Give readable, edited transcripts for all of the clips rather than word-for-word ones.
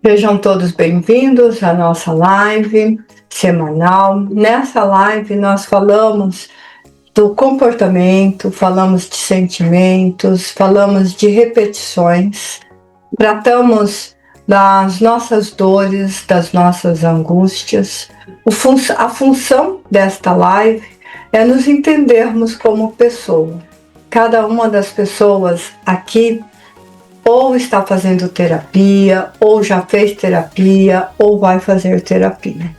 Sejam todos bem-vindos à nossa live semanal. Nessa live nós falamos do comportamento, falamos de sentimentos, falamos de repetições, tratamos das nossas dores, das nossas angústias. A função desta live é nos entendermos como pessoa. Cada uma das pessoas aqui ou está fazendo terapia, ou já fez terapia, ou vai fazer terapia.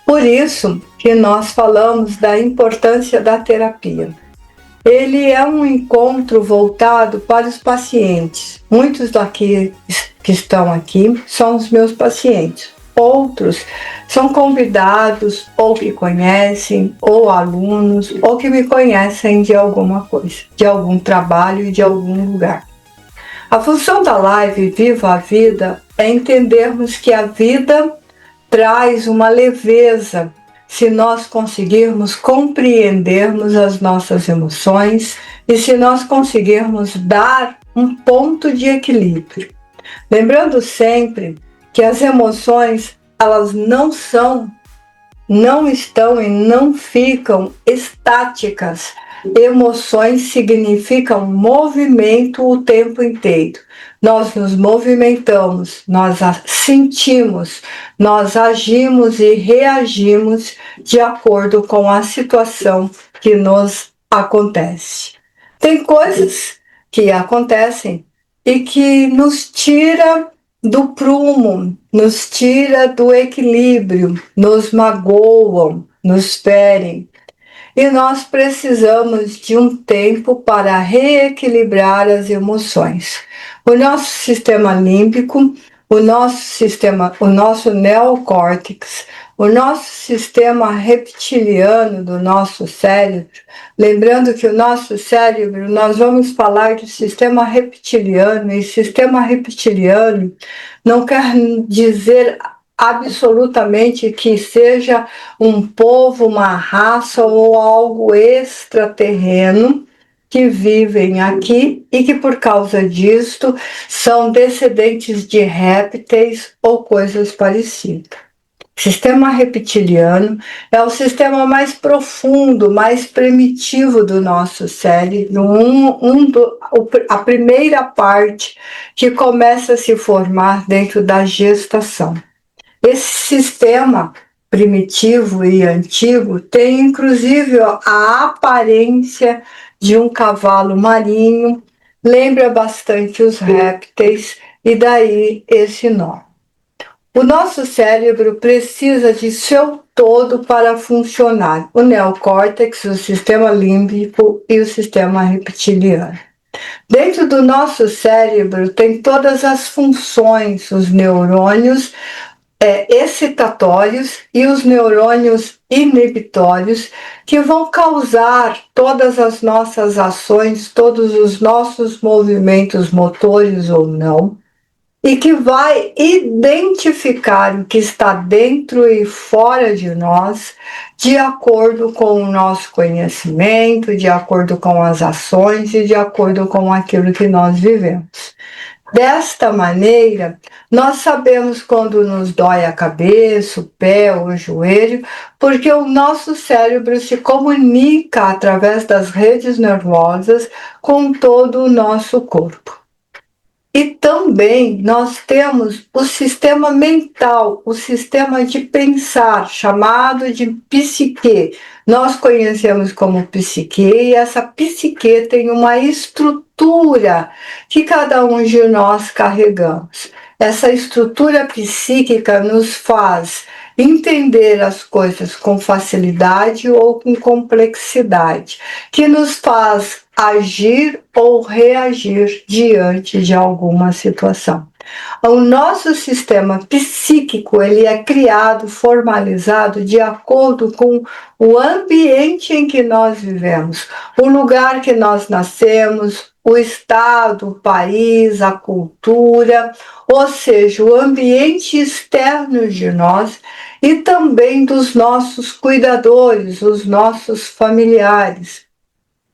Por isso que nós falamos da importância da terapia. Ele é um encontro voltado para os pacientes. Muitos daqui que estão aqui são os meus pacientes. Outros são convidados, ou que conhecem, ou alunos, ou que me conhecem de alguma coisa, de algum trabalho e de algum lugar. A função da live Viva a Vida é entendermos que a vida traz uma leveza se nós conseguirmos compreendermos as nossas emoções e se nós conseguirmos dar um ponto de equilíbrio. Lembrando sempre que as emoções, elas não estão e não ficam estáticas. Emoções significam movimento o tempo inteiro. Nós nos movimentamos, nós sentimos, nós agimos e reagimos de acordo com a situação que nos acontece. Tem coisas que acontecem e que nos tira do prumo, nos tira do equilíbrio, nos magoam, nos ferem. E nós precisamos de um tempo para reequilibrar as emoções. O nosso sistema límbico, o nosso neocórtex, o nosso sistema reptiliano do nosso cérebro, lembrando que o nosso cérebro, nós vamos falar de sistema reptiliano, e sistema reptiliano não quer dizer absolutamente que seja um povo, uma raça ou algo extraterreno que vivem aqui e que por causa disto são descendentes de répteis ou coisas parecidas. Sistema reptiliano é o sistema mais profundo, mais primitivo do nosso cérebro, a primeira parte que começa a se formar dentro da gestação. Esse sistema primitivo e antigo tem inclusive a aparência de um cavalo marinho, lembra bastante os répteis e daí esse nome. O nosso cérebro precisa de seu todo para funcionar, o neocórtex, o sistema límbico e o sistema reptiliano. Dentro do nosso cérebro tem todas as funções, os neurônios excitatórios e os neurônios inibitórios que vão causar todas as nossas ações, todos os nossos movimentos motores ou não, e que vai identificar o que está dentro e fora de nós, de acordo com o nosso conhecimento, de acordo com as ações e de acordo com aquilo que nós vivemos. Desta maneira, nós sabemos quando nos dói a cabeça, o pé ou o joelho, porque o nosso cérebro se comunica através das redes nervosas com todo o nosso corpo. E também nós temos o sistema mental, o sistema de pensar, chamado de psique. Nós conhecemos como psique e essa psique tem uma estrutura que cada um de nós carregamos. Essa estrutura psíquica nos faz entender as coisas com facilidade ou com complexidade, que nos faz agir ou reagir diante de alguma situação. O nosso sistema psíquico, ele é criado, formalizado de acordo com o ambiente em que nós vivemos, o lugar que nós nascemos, o estado, o país, a cultura, ou seja, o ambiente externo de nós e também dos nossos cuidadores, os nossos familiares.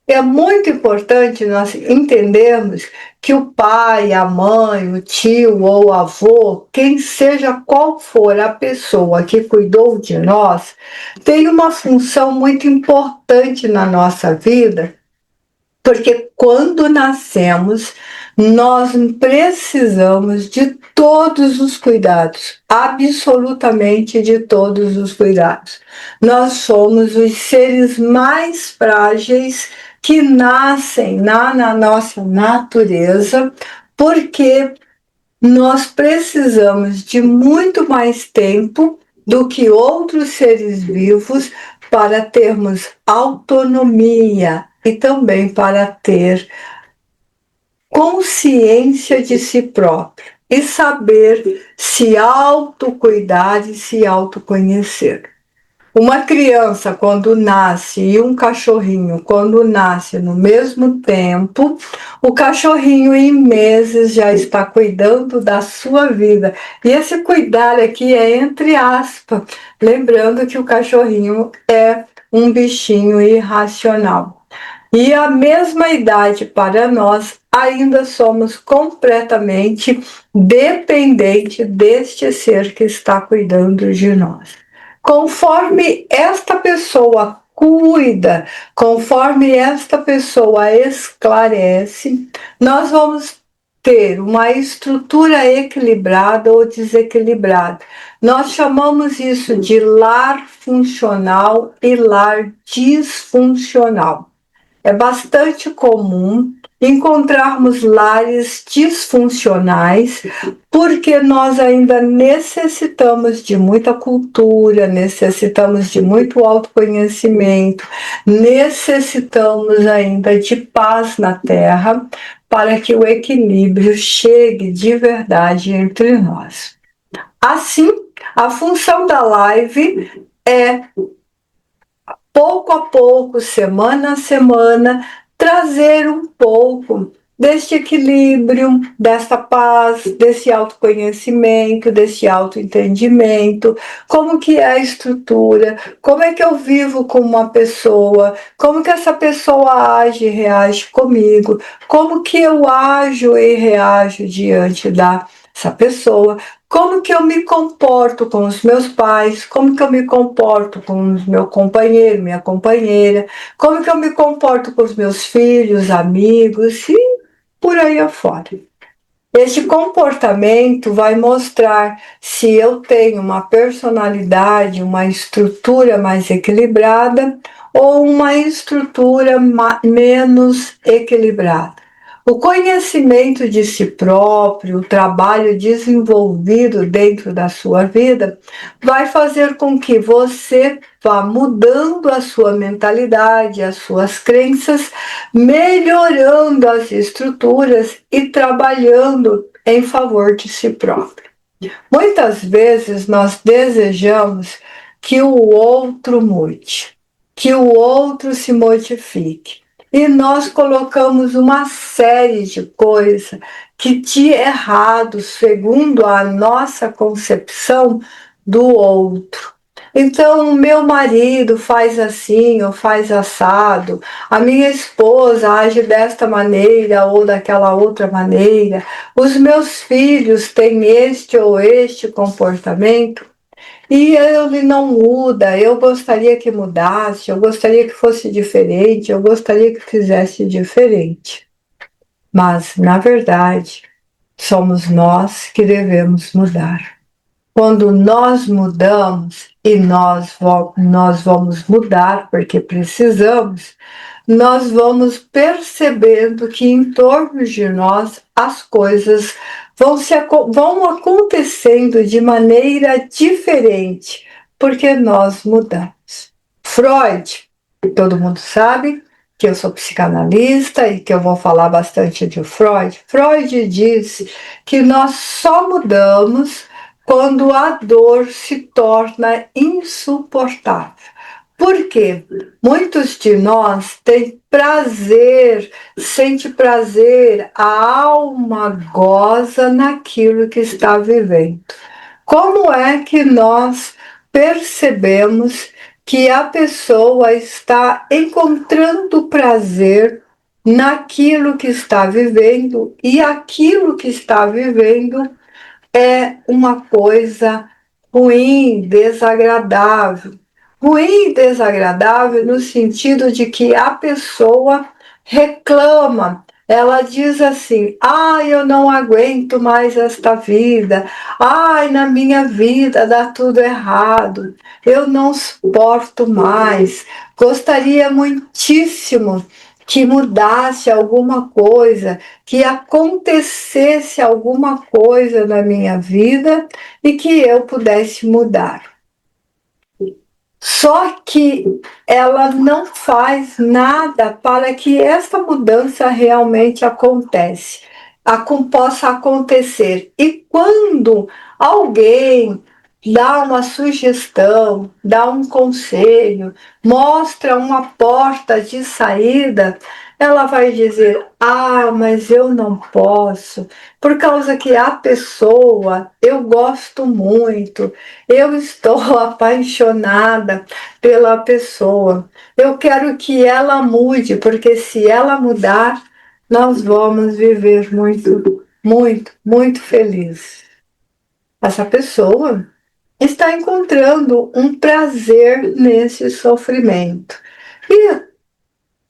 É muito importante nós entendermos que o pai, a mãe, o tio ou o avô, quem seja qual for a pessoa que cuidou de nós, tem uma função muito importante na nossa vida, porque quando nascemos, nós precisamos de todos os cuidados, absolutamente de todos os cuidados. Nós somos os seres mais frágeis que nascem na nossa natureza, porque nós precisamos de muito mais tempo do que outros seres vivos para termos autonomia e também para ter consciência de si próprio e saber se autocuidar e se autoconhecer. Uma criança, quando nasce, e um cachorrinho, quando nasce no mesmo tempo, o cachorrinho, em meses, já está cuidando da sua vida. E esse cuidar aqui é entre aspas, lembrando que o cachorrinho é um bichinho irracional. E a mesma idade para nós, ainda somos completamente dependentes deste ser que está cuidando de nós. Conforme esta pessoa cuida, conforme esta pessoa esclarece, nós vamos ter uma estrutura equilibrada ou desequilibrada. Nós chamamos isso de lar funcional e lar disfuncional. É bastante comum encontrarmos lares disfuncionais, porque nós ainda necessitamos de muita cultura, necessitamos de muito autoconhecimento, necessitamos ainda de paz na Terra para que o equilíbrio chegue de verdade entre nós. Assim, a função da live é, pouco a pouco, semana a semana, trazer um pouco deste equilíbrio, desta paz, desse autoconhecimento, desse autoentendimento, como que é a estrutura, como é que eu vivo com uma pessoa, como que essa pessoa age e reage comigo, como que eu ajo e reajo diante dessa pessoa, como que eu me comporto com os meus pais, como que eu me comporto com o meu companheiro, minha companheira, como que eu me comporto com os meus filhos, amigos e por aí afora. Este comportamento vai mostrar se eu tenho uma personalidade, uma estrutura mais equilibrada ou uma estrutura menos equilibrada. O conhecimento de si próprio, o trabalho desenvolvido dentro da sua vida, vai fazer com que você vá mudando a sua mentalidade, as suas crenças, melhorando as estruturas e trabalhando em favor de si próprio. Muitas vezes nós desejamos que o outro mude, que o outro se modifique. E nós colocamos uma série de coisas que de errado, segundo a nossa concepção do outro. Então, meu marido faz assim ou faz assado, a minha esposa age desta maneira ou daquela outra maneira, os meus filhos têm este ou este comportamento e ele não muda. Eu gostaria que mudasse, eu gostaria que fosse diferente, eu gostaria que fizesse diferente. Mas, na verdade, somos nós que devemos mudar. Quando nós mudamos, e nós vamos mudar porque precisamos, nós vamos percebendo que em torno de nós as coisas vão acontecendo de maneira diferente, porque nós mudamos. Freud, todo mundo sabe que eu sou psicanalista e que eu vou falar bastante de Freud. Freud diz que nós só mudamos quando a dor se torna insuportável. Porque muitos de nós têm prazer, sente prazer, a alma goza naquilo que está vivendo. Como é que nós percebemos que a pessoa está encontrando prazer naquilo que está vivendo, e aquilo que está vivendo é uma coisa ruim, desagradável. Ruim e desagradável no sentido de que a pessoa reclama. Ela diz assim: ai, eu não aguento mais esta vida. Ai, na minha vida dá tudo errado. Eu não suporto mais. Gostaria muitíssimo que mudasse alguma coisa, que acontecesse alguma coisa na minha vida e que eu pudesse mudar. Só que ela não faz nada para que essa mudança realmente possa acontecer. E quando alguém dá uma sugestão, dá um conselho, mostra uma porta de saída, ela vai dizer: ah, mas eu não posso, por causa que a pessoa eu gosto muito, eu estou apaixonada pela pessoa. Eu quero que ela mude, porque se ela mudar, nós vamos viver muito, muito, muito felizes. Essa pessoa está encontrando um prazer nesse sofrimento. E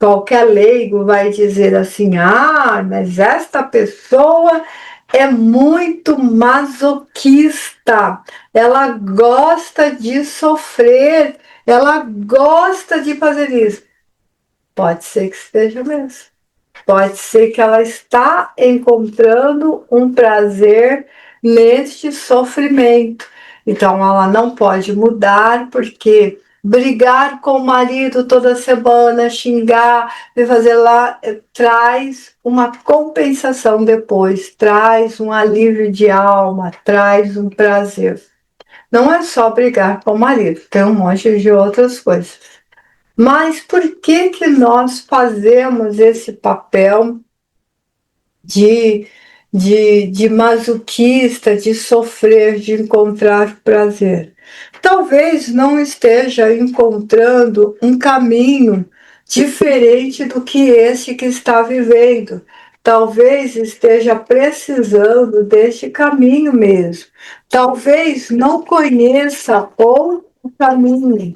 qualquer leigo vai dizer assim: ah, mas esta pessoa é muito masoquista, ela gosta de sofrer, ela gosta de fazer isso. Pode ser que esteja mesmo. Pode ser que ela está encontrando um prazer neste sofrimento. Então ela não pode mudar porque brigar com o marido toda semana, xingar e fazer lá, traz uma compensação depois, traz um alívio de alma, traz um prazer. Não é só brigar com o marido, tem um monte de outras coisas. Mas por que que nós fazemos esse papel de, de masoquista, de sofrer, de encontrar prazer? Talvez não esteja encontrando um caminho diferente do que esse que está vivendo. Talvez esteja precisando deste caminho mesmo. Talvez não conheça outro caminho.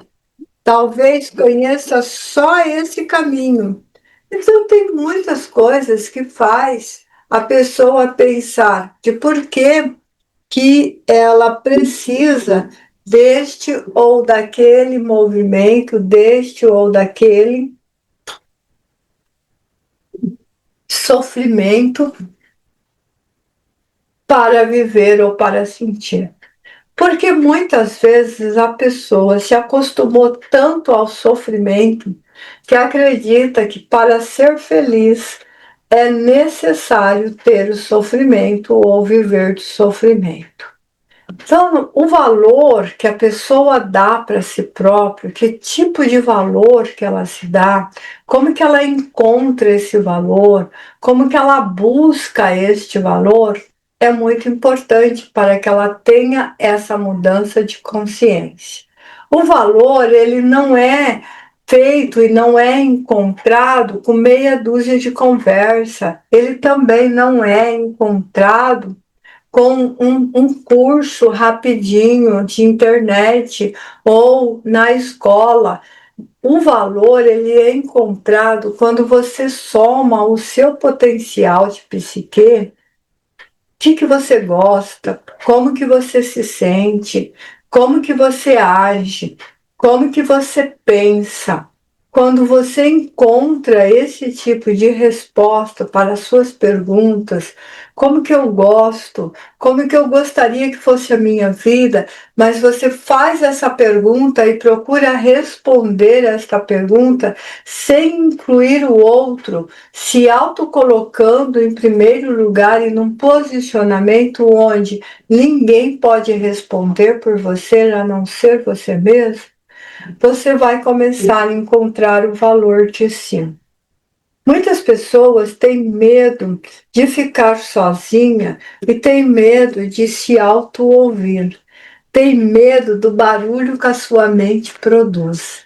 Talvez conheça só esse caminho. Então, tem muitas coisas que faz a pessoa pensar de por que ela precisa deste ou daquele movimento, deste ou daquele sofrimento para viver ou para sentir. Porque muitas vezes a pessoa se acostumou tanto ao sofrimento que acredita que para ser feliz é necessário ter o sofrimento ou viver do sofrimento. Então, o valor que a pessoa dá para si própria, que tipo de valor que ela se dá, como que ela encontra esse valor, como que ela busca este valor, é muito importante para que ela tenha essa mudança de consciência. O valor, ele não é feito e não é encontrado com meia dúzia de conversa. Ele também não é encontrado com um curso rapidinho de internet ou na escola. O valor ele é encontrado quando você soma o seu potencial de psique, que você gosta, como que você se sente, como que você age, como que você pensa. Quando você encontra esse tipo de resposta para as suas perguntas, como que eu gosto, como que eu gostaria que fosse a minha vida, mas você faz essa pergunta e procura responder esta pergunta sem incluir o outro, se autocolocando em primeiro lugar e num posicionamento onde ninguém pode responder por você a não ser você mesmo, você vai começar a encontrar o valor de si. Muitas pessoas têm medo de ficar sozinha e têm medo de se auto-ouvir. Tem medo do barulho que a sua mente produz.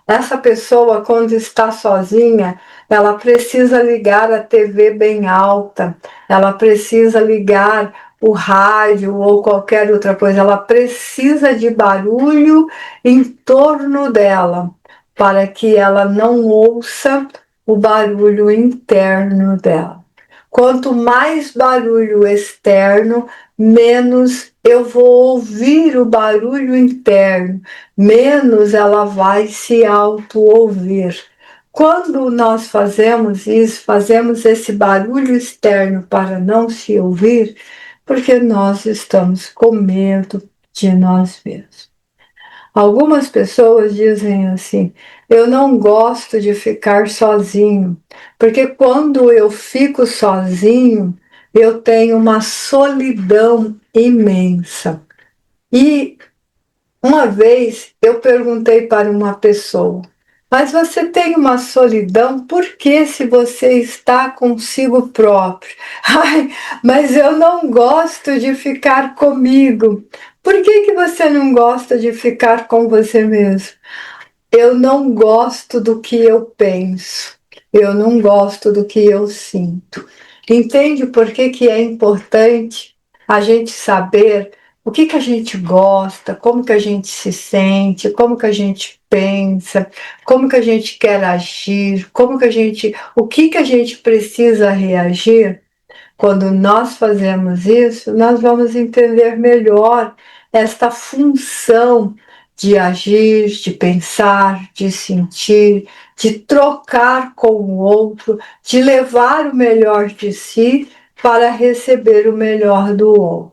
Essa pessoa, quando está sozinha, ela precisa ligar a TV bem alta, ela precisa ligar o rádio ou qualquer outra coisa, ela precisa de barulho em torno dela, para que ela não ouça o barulho interno dela. Quanto mais barulho externo, menos eu vou ouvir o barulho interno, menos ela vai se auto-ouvir. Quando nós fazemos isso, fazemos esse barulho externo para não se ouvir, porque nós estamos com medo de nós mesmos. Algumas pessoas dizem assim: eu não gosto de ficar sozinho, porque quando eu fico sozinho, eu tenho uma solidão imensa. E uma vez eu perguntei para uma pessoa: mas você tem uma solidão, por que se você está consigo próprio? Ai, mas eu não gosto de ficar comigo. Por que você não gosta de ficar com você mesmo? Eu não gosto do que eu penso, eu não gosto do que eu sinto. Entende por que é importante a gente saber o que a gente gosta, como que a gente se sente, como que a gente pensa, como que a gente quer agir, o que a gente precisa reagir? Quando nós fazemos isso, nós vamos entender melhor esta função de agir, de pensar, de sentir, de trocar com o outro, de levar o melhor de si para receber o melhor do outro.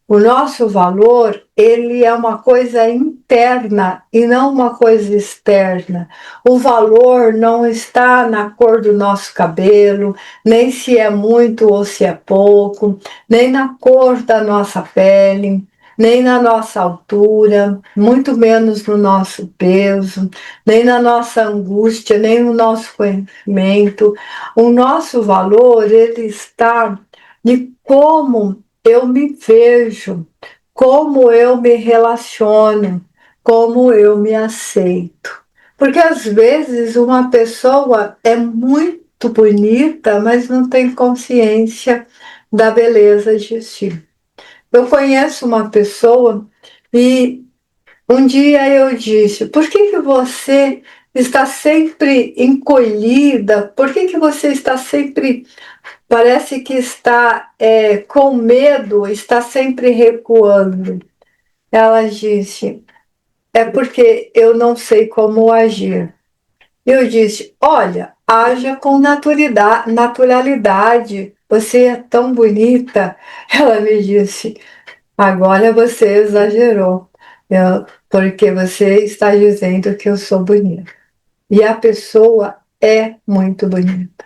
O nosso valor, ele é uma coisa interna e não uma coisa externa. O valor não está na cor do nosso cabelo, nem se é muito ou se é pouco, nem na cor da nossa pele, nem na nossa altura, muito menos no nosso peso, nem na nossa angústia, nem no nosso conhecimento. O nosso valor, ele está de como eu me vejo, como eu me relaciono, como eu me aceito. Porque às vezes uma pessoa é muito bonita, mas não tem consciência da beleza de si. Eu conheço uma pessoa e um dia eu disse: por que você está sempre encolhida? Por que você está sempre, parece que está com medo, está sempre recuando? Ela disse: é porque eu não sei como agir. Eu disse: olha, haja com naturalidade, você é tão bonita. Ela me disse: agora você exagerou, porque você está dizendo que eu sou bonita. E a pessoa é muito bonita,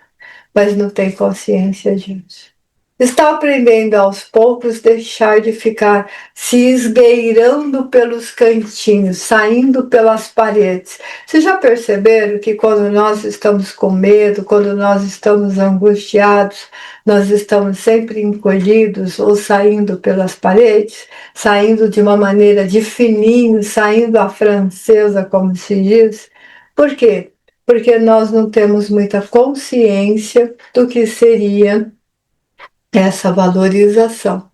mas não tem consciência disso. Está aprendendo aos poucos deixar de ficar se esgueirando pelos cantinhos, saindo pelas paredes. Vocês já perceberam que quando nós estamos com medo, quando nós estamos angustiados, nós estamos sempre encolhidos ou saindo pelas paredes, saindo de uma maneira de fininho, saindo à francesa, como se diz? Por quê? Porque nós não temos muita consciência do que seria essa valorização.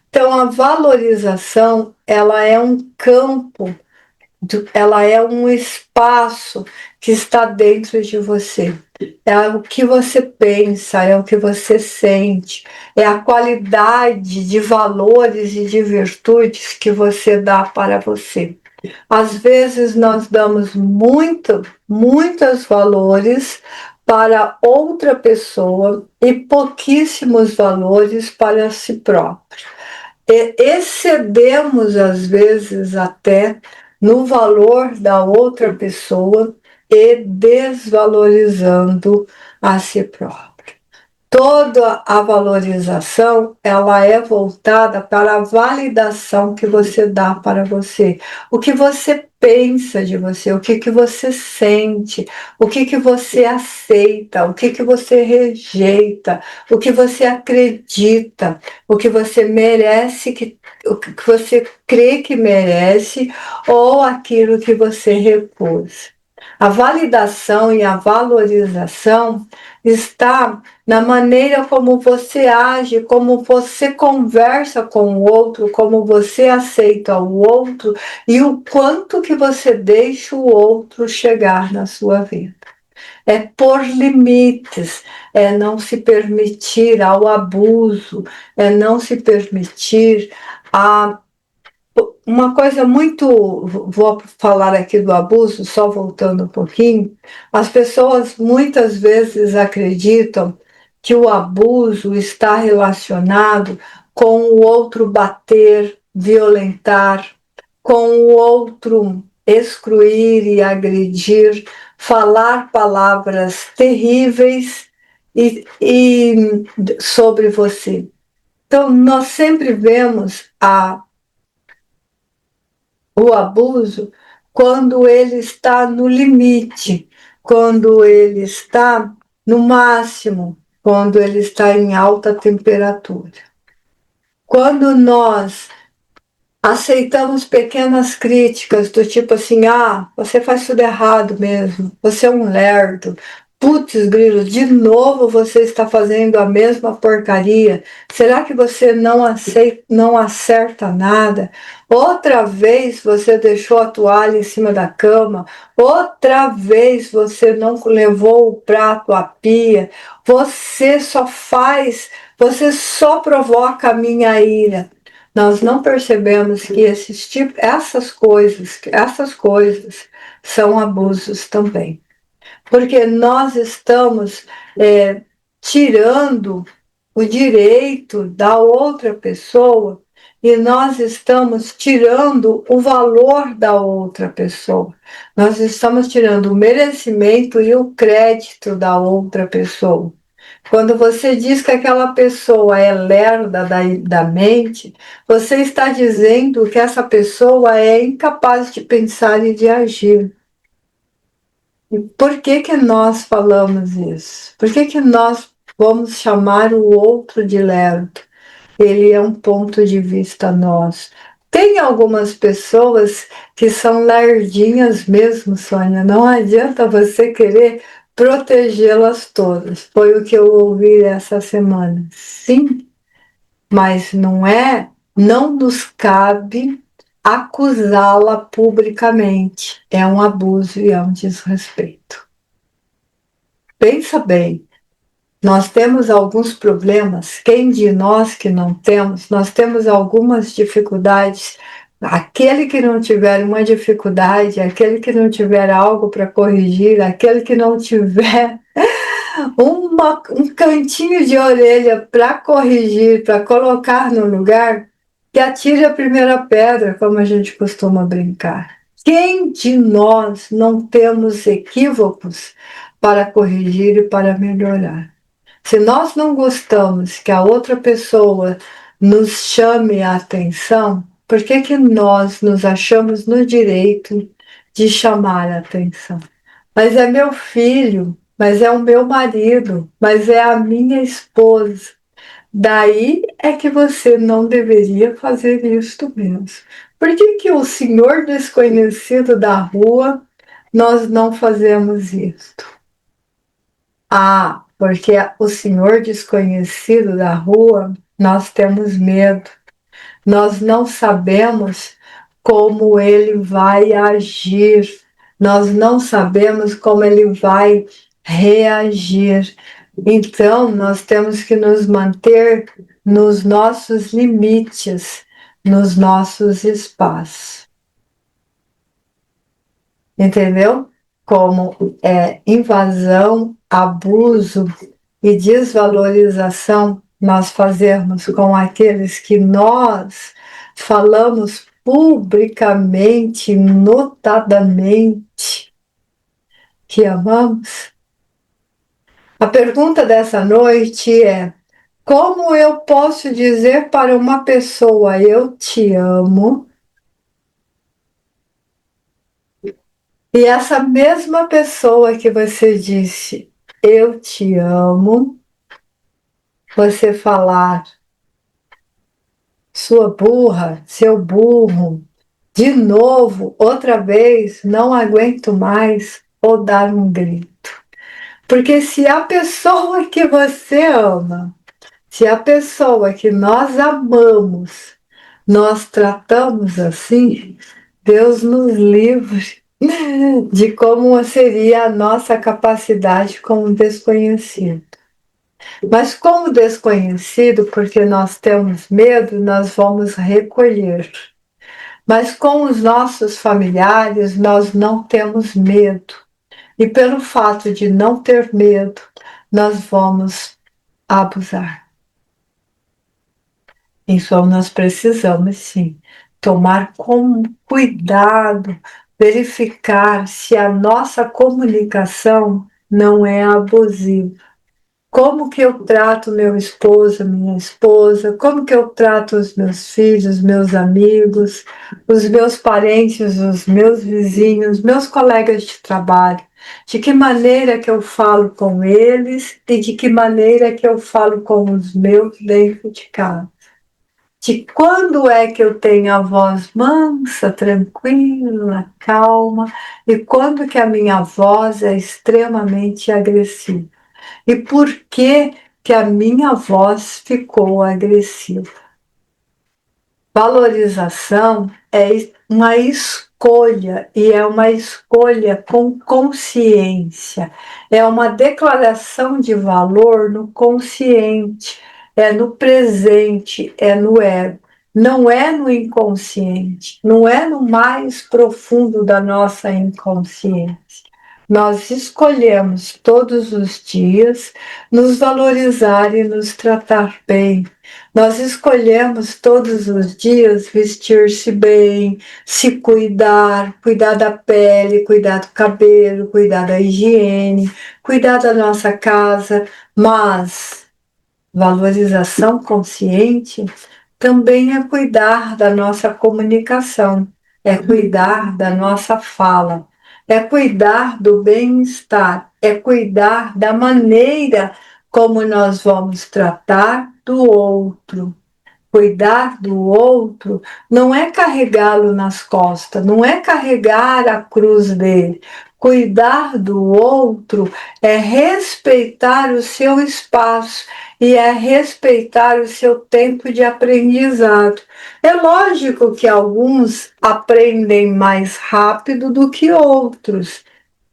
Então, a valorização, ela é um campo, ela é um espaço que está dentro de você. É o que você pensa, é o que você sente, é a qualidade de valores e de virtudes que você dá para você. Às vezes nós damos muitos valores para outra pessoa e pouquíssimos valores para si próprio. E excedemos, às vezes, até no valor da outra pessoa e desvalorizando a si próprio. Toda a valorização, ela é voltada para a validação que você dá para você. O que você pensa de você, o que você sente, o que você aceita, o que você rejeita, o que você acredita, o que você merece, o que você crê que merece ou aquilo que você recusa. A validação e a valorização está na maneira como você age, como você conversa com o outro, como você aceita o outro e o quanto que você deixa o outro chegar na sua vida. É pôr limites, é não se permitir ao abuso, é não se permitir a uma coisa muito, vou falar aqui do abuso, só voltando um pouquinho, as pessoas muitas vezes acreditam que o abuso está relacionado com o outro bater, violentar, com o outro excluir e agredir, falar palavras terríveis e sobre você. Então, nós sempre vemos o abuso quando ele está no limite, quando ele está no máximo, quando ele está em alta temperatura. Quando nós aceitamos pequenas críticas do tipo assim, você faz tudo errado mesmo, você é um lerdo, putz, grilo, de novo você está fazendo a mesma porcaria, será que você não acerta nada? Outra vez você deixou a toalha em cima da cama, outra vez você não levou o prato à pia, você só provoca a minha ira. Nós não percebemos que essas coisas são abusos também. Porque nós estamos tirando o direito da outra pessoa e nós estamos tirando o valor da outra pessoa. Nós estamos tirando o merecimento e o crédito da outra pessoa. Quando você diz que aquela pessoa é lerda da mente, você está dizendo que essa pessoa é incapaz de pensar e de agir. E por que que nós falamos isso? Por que que nós vamos chamar o outro de lerdo? Ele é um ponto de vista nosso. Tem algumas pessoas que são lerdinhas mesmo, Sônia. Não adianta você querer protegê-las todas. Foi o que eu ouvi essa semana. Sim, mas não nos cabe acusá-la publicamente. É um abuso e é um desrespeito. Pensa bem, nós temos alguns problemas, quem de nós que não temos, nós temos algumas dificuldades. Aquele que não tiver uma dificuldade, aquele que não tiver algo para corrigir, aquele que não tiver um cantinho de orelha para corrigir, para colocar no lugar, que atire a primeira pedra, como a gente costuma brincar. Quem de nós não temos equívocos para corrigir e para melhorar? Se nós não gostamos que a outra pessoa nos chame a atenção, por que que nós nos achamos no direito de chamar a atenção? Mas é meu filho, mas é o meu marido, mas é a minha esposa. Daí é que você não deveria fazer isto mesmo. Por que que o senhor desconhecido da rua nós não fazemos isto? Porque o senhor desconhecido da rua, nós temos medo. Nós não sabemos como ele vai agir. Nós não sabemos como ele vai reagir. Então, nós temos que nos manter nos nossos limites, nos nossos espaços. Entendeu? Como invasão, abuso e desvalorização nós fazemos com aqueles que nós falamos publicamente, notadamente, que amamos. A pergunta dessa noite é: como eu posso dizer para uma pessoa eu te amo? E essa mesma pessoa que você disse eu te amo, você falar sua burra, seu burro, de novo, outra vez, não aguento mais. ou dar um grito. Porque se a pessoa que você ama, se a pessoa que nós amamos, nós tratamos assim, Deus nos livre de como seria a nossa capacidade com o desconhecido. Mas com o desconhecido, porque nós temos medo, nós vamos recolher. Mas com os nossos familiares, nós não temos medo. E pelo fato de não ter medo, nós vamos abusar. Então, nós precisamos, sim, tomar cuidado, verificar se a nossa comunicação não é abusiva. Como que eu trato meu esposo, minha esposa, como que eu trato os meus filhos, meus amigos, os meus parentes, os meus vizinhos, meus colegas de trabalho. De que maneira que eu falo com eles e de que maneira que eu falo com os meus dentro de casa. De quando é que eu tenho a voz mansa, tranquila, calma, e quando que a minha voz é extremamente agressiva. E por que que a minha voz ficou agressiva? Valorização é uma escolha e é uma escolha com consciência. É uma declaração de valor no consciente, é no presente, é no ego. Não é no inconsciente, não é no mais profundo da nossa inconsciência. Nós escolhemos todos os dias nos valorizar e nos tratar bem. Nós escolhemos todos os dias vestir-se bem, se cuidar, cuidar da pele, cuidar do cabelo, cuidar da higiene, cuidar da nossa casa, mas valorização consciente também é cuidar da nossa comunicação, é cuidar da nossa fala, é cuidar do bem-estar, é cuidar da maneira como nós vamos tratar do outro. Cuidar do outro não é carregá-lo nas costas, não é carregar a cruz dele. Cuidar do outro é respeitar o seu espaço e é respeitar o seu tempo de aprendizado. É lógico que alguns aprendem mais rápido do que outros.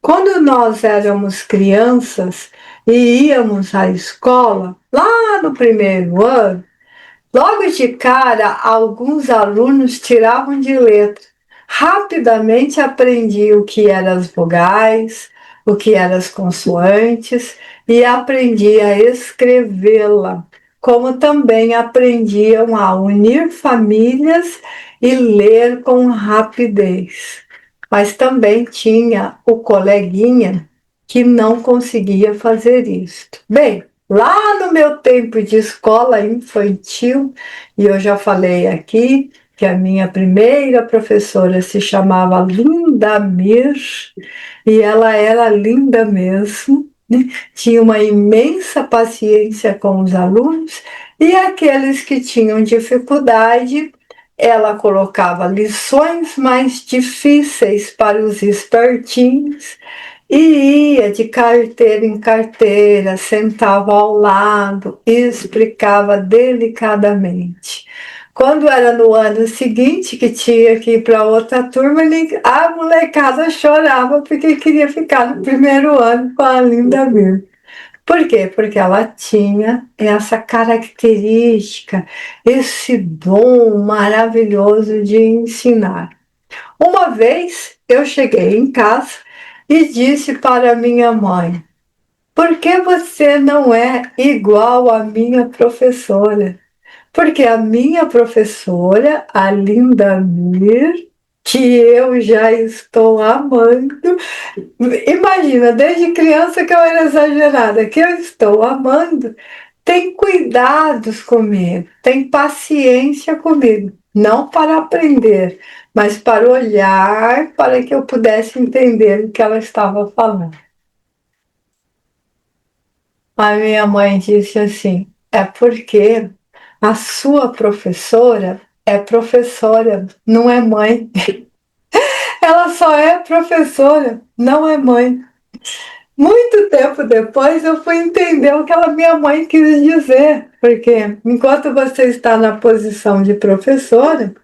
Quando nós éramos crianças e íamos à escola, lá no primeiro ano, logo de cara, alguns alunos tiravam de letra. Rapidamente aprendi o que eram as vogais, o que eram as consoantes e aprendi a escrevê-la, como também aprendiam a unir famílias e ler com rapidez. Mas também tinha o coleguinha que não conseguia fazer isto. Bem, lá no meu tempo de escola infantil, e eu já falei aqui que a minha primeira professora se chamava Linda Mir, e ela era linda mesmo, né? Tinha uma imensa paciência com os alunos, e aqueles que tinham dificuldade, ela colocava lições mais difíceis para os espertinhos, e ia de carteira em carteira, sentava ao lado e explicava delicadamente. Quando era no ano seguinte que tinha que ir para outra turma, a molecada chorava porque queria ficar no primeiro ano com a Linda Mir. Por quê? Porque ela tinha essa característica, esse dom maravilhoso de ensinar. Uma vez eu cheguei em casa e disse para minha mãe: por que você não é igual à minha professora? Porque a minha professora, a Linda Mir, que eu já estou amando, imagina, desde criança que eu era exagerada, que eu estou amando, tem cuidados comigo, tem paciência comigo, não para aprender, mas para olhar para que eu pudesse entender o que ela estava falando. A minha mãe disse assim: é porque a sua professora é professora, não é mãe. ela só é professora, não é mãe. Muito tempo depois eu fui entender o que a minha mãe quis dizer, porque enquanto você está na posição de professora,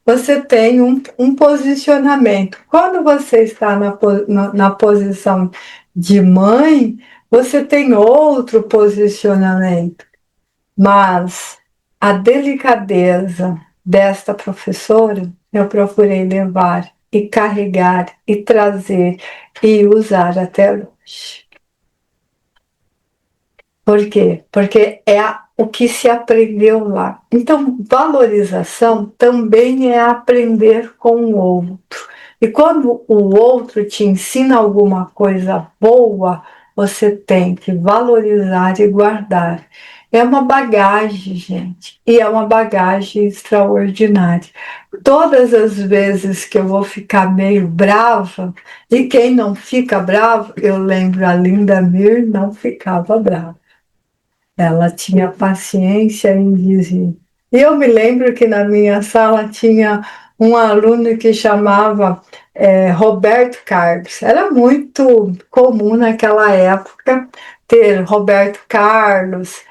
você tem um posicionamento. Quando você está na posição de mãe, você tem outro posicionamento. Mas a delicadeza desta professora eu procurei levar e carregar e trazer e usar até hoje. Por quê? Porque é o que se aprendeu lá. Então, valorização também é aprender com o outro. E quando o outro te ensina alguma coisa boa, você tem que valorizar e guardar. É uma bagagem, gente, e é uma bagagem extraordinária. Todas as vezes que eu vou ficar meio brava, e quem não fica bravo, eu lembro a Linda Mir não ficava brava. Ela tinha paciência em dizer. E eu me lembro que na minha sala tinha um aluno que chamava Roberto Carlos. Era muito comum naquela época ter Roberto Carlos,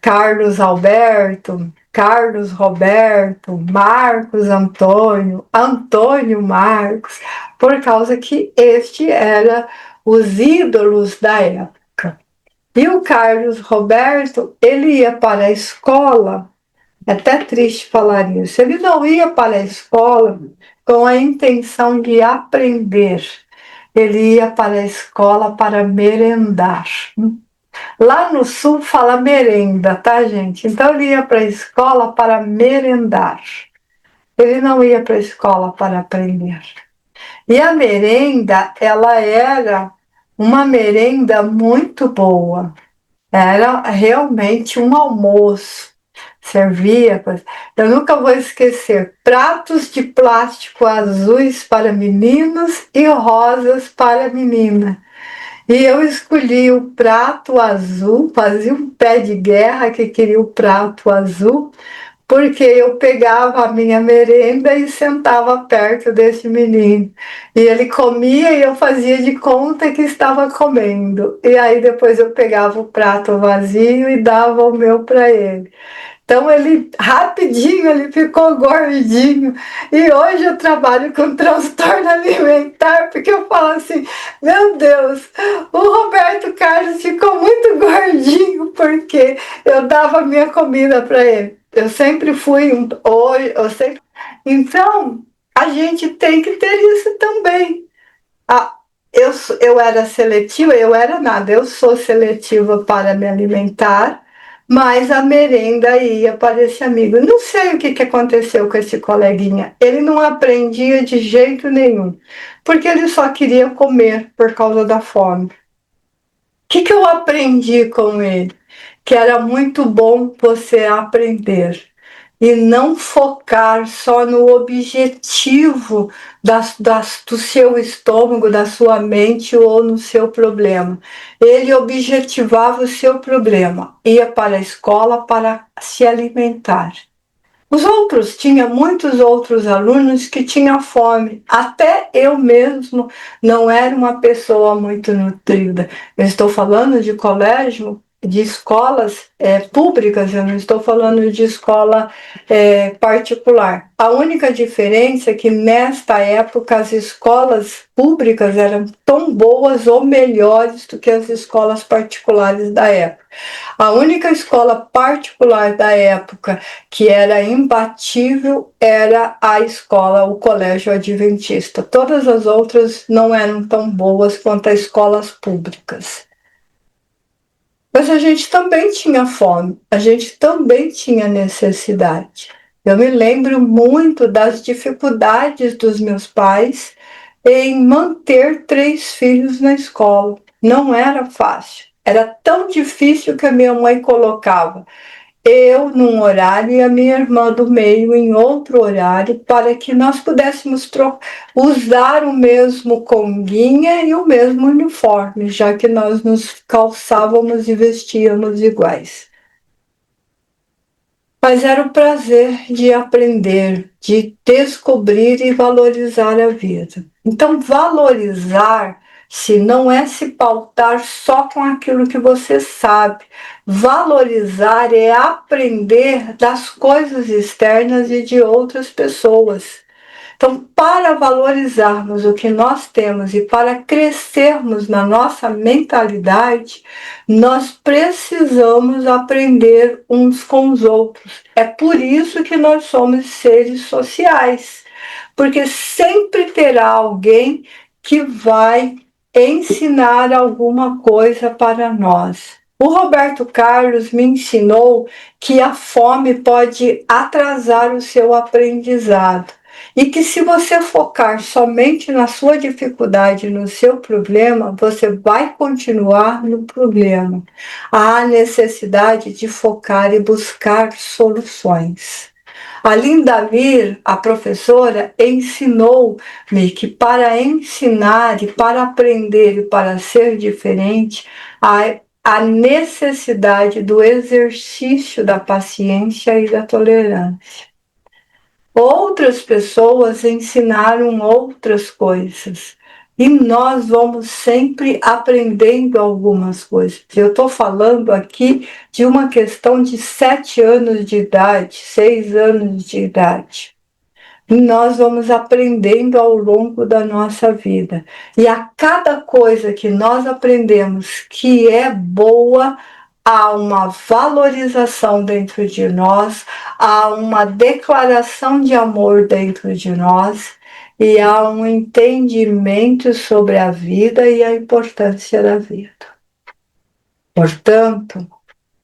Carlos Alberto, Carlos Roberto, Marcos Antônio, Antônio Marcos, por causa que este era os ídolos da época. E o Carlos Roberto, ele ia para a escola, é até triste falar isso, ele não ia para a escola com a intenção de aprender, ele ia para a escola para merendar. Lá no sul fala merenda, tá, gente? Então ele ia para a escola para merendar, ele não ia para a escola para aprender. E a merenda, ela era uma merenda muito boa. Era realmente um almoço. Servia. Eu nunca vou esquecer pratos de plástico azuis para meninos e rosas para menina. E eu escolhi o prato azul, fazia um pé de guerra que queria o prato azul, porque eu pegava a minha merenda e sentava perto desse menino. E ele comia e eu fazia de conta que estava comendo. E aí depois eu pegava o prato vazio e dava o meu para ele. Então ele rapidinho ele ficou gordinho. E hoje eu trabalho com transtorno alimentar, porque eu falo assim, meu Deus, o Roberto Carlos ficou muito gordinho porque eu dava minha comida para ele. Eu sempre fui hoje, eu sempre. Então, a gente tem que ter isso também. Ah, eu era seletiva, eu era nada, eu sou seletiva para me alimentar, mas a merenda ia para esse amigo. Não sei o que aconteceu com esse coleguinha. Ele não aprendia de jeito nenhum, porque ele só queria comer por causa da fome. O que eu aprendi com ele? Que era muito bom você aprender e não focar só no objetivo do seu estômago, da sua mente ou no seu problema. Ele objetivava o seu problema, ia para a escola para se alimentar. Os outros, tinha muitos outros alunos que tinham fome. Até eu mesmo não era uma pessoa muito nutrida. Eu estou falando de colégio, de escolas públicas, eu não estou falando de escola particular. A única diferença é que nesta época as escolas públicas eram tão boas ou melhores do que as escolas particulares da época. A única escola particular da época que era imbatível era a escola, o colégio adventista. Todas as outras não eram tão boas quanto as escolas públicas. Mas a gente também tinha fome, a gente também tinha necessidade. Eu me lembro muito das dificuldades dos meus pais em manter 3 filhos na escola. Não era fácil. Era tão difícil que a minha mãe colocava eu num horário e a minha irmã do meio em outro horário, para que nós pudéssemos usar o mesmo conguinha e o mesmo uniforme, já que nós nos calçávamos e vestíamos iguais. Mas era o prazer de aprender, de descobrir e valorizar a vida. Então, valorizar-se não é se pautar só com aquilo que você sabe. Valorizar é aprender das coisas externas e de outras pessoas. Então, para valorizarmos o que nós temos e para crescermos na nossa mentalidade, nós precisamos aprender uns com os outros. É por isso que nós somos seres sociais, porque sempre terá alguém que vai ensinar alguma coisa para nós. O Roberto Carlos me ensinou que a fome pode atrasar o seu aprendizado. E que se você focar somente na sua dificuldade, no seu problema, você vai continuar no problema. Há necessidade de focar e buscar soluções. A Linda Mir, a professora, ensinou-me que para ensinar e para aprender e para ser diferente, há necessidade do exercício da paciência e da tolerância. Outras pessoas ensinaram outras coisas. E nós vamos sempre aprendendo algumas coisas. Eu estou falando aqui de uma questão de 7 anos de idade, 6 anos de idade. E nós vamos aprendendo ao longo da nossa vida. E a cada coisa que nós aprendemos que é boa, há uma valorização dentro de nós, há uma declaração de amor dentro de nós e há um entendimento sobre a vida e a importância da vida. Portanto,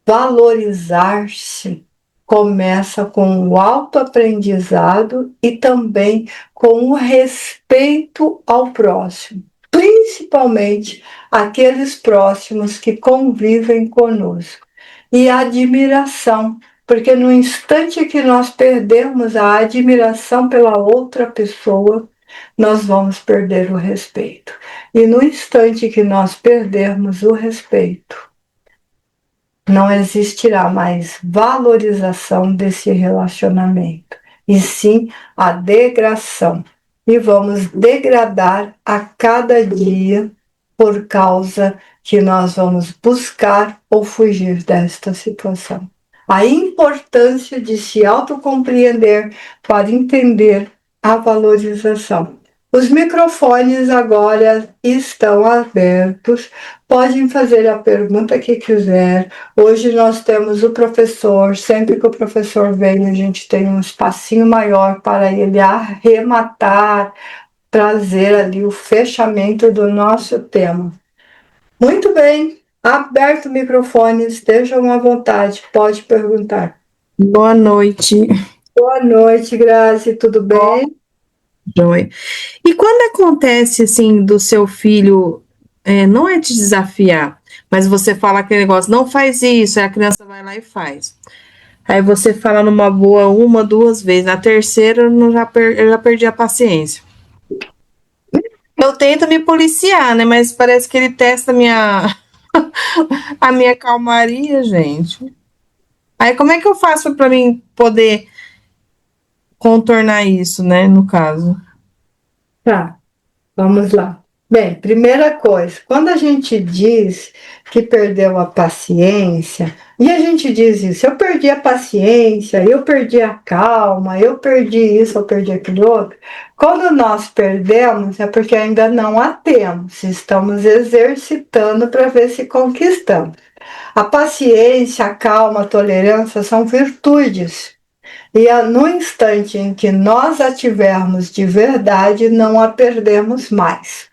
valorizar-se começa com o autoaprendizado e também com o respeito ao próximo, principalmente aqueles próximos que convivem conosco. E a admiração, porque no instante que nós perdemos a admiração pela outra pessoa, nós vamos perder o respeito. E no instante que nós perdermos o respeito, não existirá mais valorização desse relacionamento, e sim a degradação. E vamos degradar a cada dia por causa que nós vamos buscar ou fugir desta situação. A importância de se autocompreender para entender a valorização. Os microfones agora estão abertos, podem fazer a pergunta que quiser. Hoje nós temos o professor, sempre que o professor vem, a gente tem um espacinho maior para ele arrematar, trazer ali o fechamento do nosso tema. Muito bem, aberto o microfone, estejam à vontade, pode perguntar. Boa noite. Boa noite, Grazi, tudo bem? Joia. E quando acontece assim do seu filho, não é te desafiar, mas você fala aquele negócio, não faz isso, aí a criança vai lá e faz. Aí você fala numa boa uma, duas vezes, na terceira eu já perdi a paciência. Eu tento me policiar, né? Mas parece que ele testa a minha calmaria, gente. Aí como é que eu faço para mim poder contornar isso, né? No caso. Tá, vamos lá. Bem, primeira coisa, quando a gente diz que perdeu a paciência, e a gente diz isso, eu perdi a paciência, eu perdi a calma, eu perdi isso, eu perdi aquilo outro. Quando nós perdemos, é porque ainda não a temos, estamos exercitando para ver se conquistamos. A paciência, a calma, a tolerância são virtudes. E no instante em que nós a tivermos de verdade, não a perdemos mais.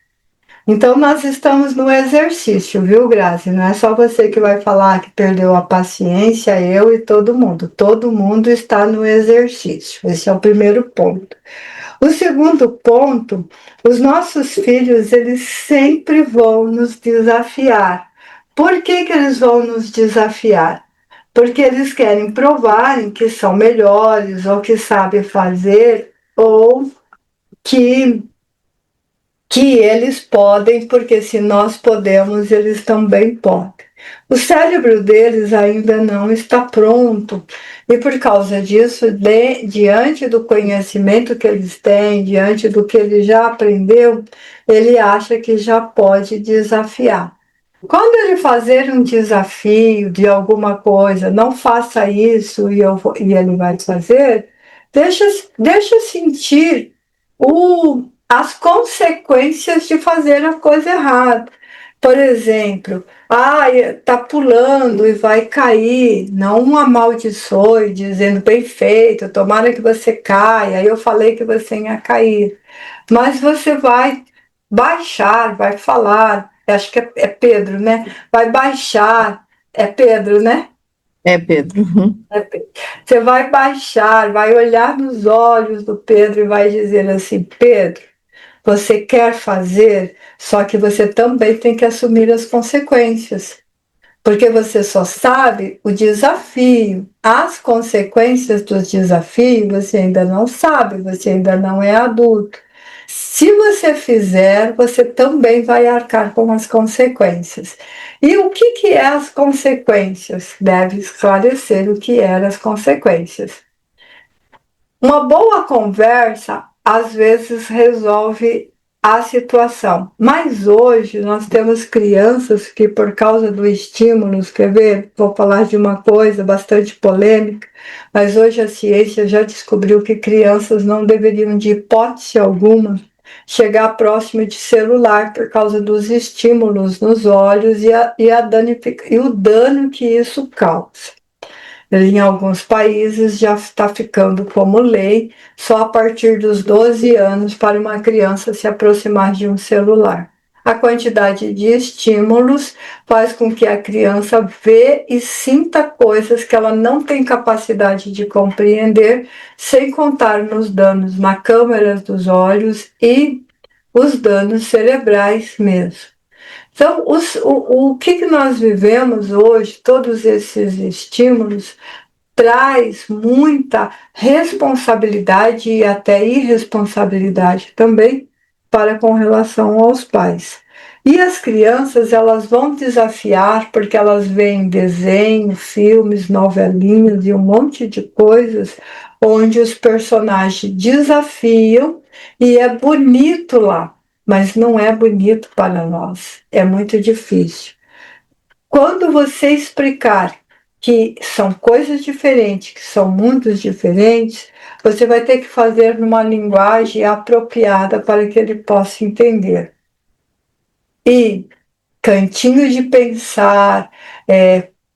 Então, nós estamos no exercício, viu, Grazi? Não é só você que vai falar que perdeu a paciência, eu e todo mundo. Todo mundo está no exercício. Esse é o primeiro ponto. O segundo ponto, os nossos filhos, eles sempre vão nos desafiar. Por que eles vão nos desafiar? Porque eles querem provarem que são melhores, ou que sabem fazer, ou que eles podem, porque se nós podemos, eles também podem. O cérebro deles ainda não está pronto, e por causa disso, diante do conhecimento que eles têm, diante do que ele já aprendeu, ele acha que já pode desafiar. Quando ele fazer um desafio de alguma coisa, não faça isso e ele vai fazer, deixa sentir as consequências de fazer a coisa errada. Por exemplo, tá pulando e vai cair, não amaldiçoe, dizendo bem feito, tomara que você caia, eu falei que você ia cair. Mas você vai baixar, vai falar, acho que é Pedro, né? Vai baixar, é Pedro, né? É, Pedro. Você vai baixar, vai olhar nos olhos do Pedro e vai dizer assim: Pedro, você quer fazer, só que você também tem que assumir as consequências. Porque você só sabe o desafio, as consequências do desafio você ainda não sabe, você ainda não é adulto. Se você fizer, você também vai arcar com as consequências. E o que é as consequências? Deve esclarecer o que eram as consequências. Uma boa conversa às vezes resolve a situação, mas hoje nós temos crianças que, por causa do estímulo, quer ver? Vou falar de uma coisa bastante polêmica, mas hoje a ciência já descobriu que crianças não deveriam, de hipótese alguma, chegar próximo de celular por causa dos estímulos nos olhos e o dano que isso causa. Em alguns países já está ficando como lei só a partir dos 12 anos para uma criança se aproximar de um celular. A quantidade de estímulos faz com que a criança vê e sinta coisas que ela não tem capacidade de compreender, sem contar nos danos na câmara dos olhos e os danos cerebrais mesmo. Então, o que nós vivemos hoje, todos esses estímulos, traz muita responsabilidade e até irresponsabilidade também para com relação aos pais. E as crianças, elas vão desafiar porque elas veem desenhos, filmes, novelinhas e um monte de coisas onde os personagens desafiam e é bonito lá, mas não é bonito para nós, é muito difícil. Quando você explicar que são coisas diferentes, que são mundos diferentes, você vai ter que fazer numa linguagem apropriada para que ele possa entender. E cantinho de pensar,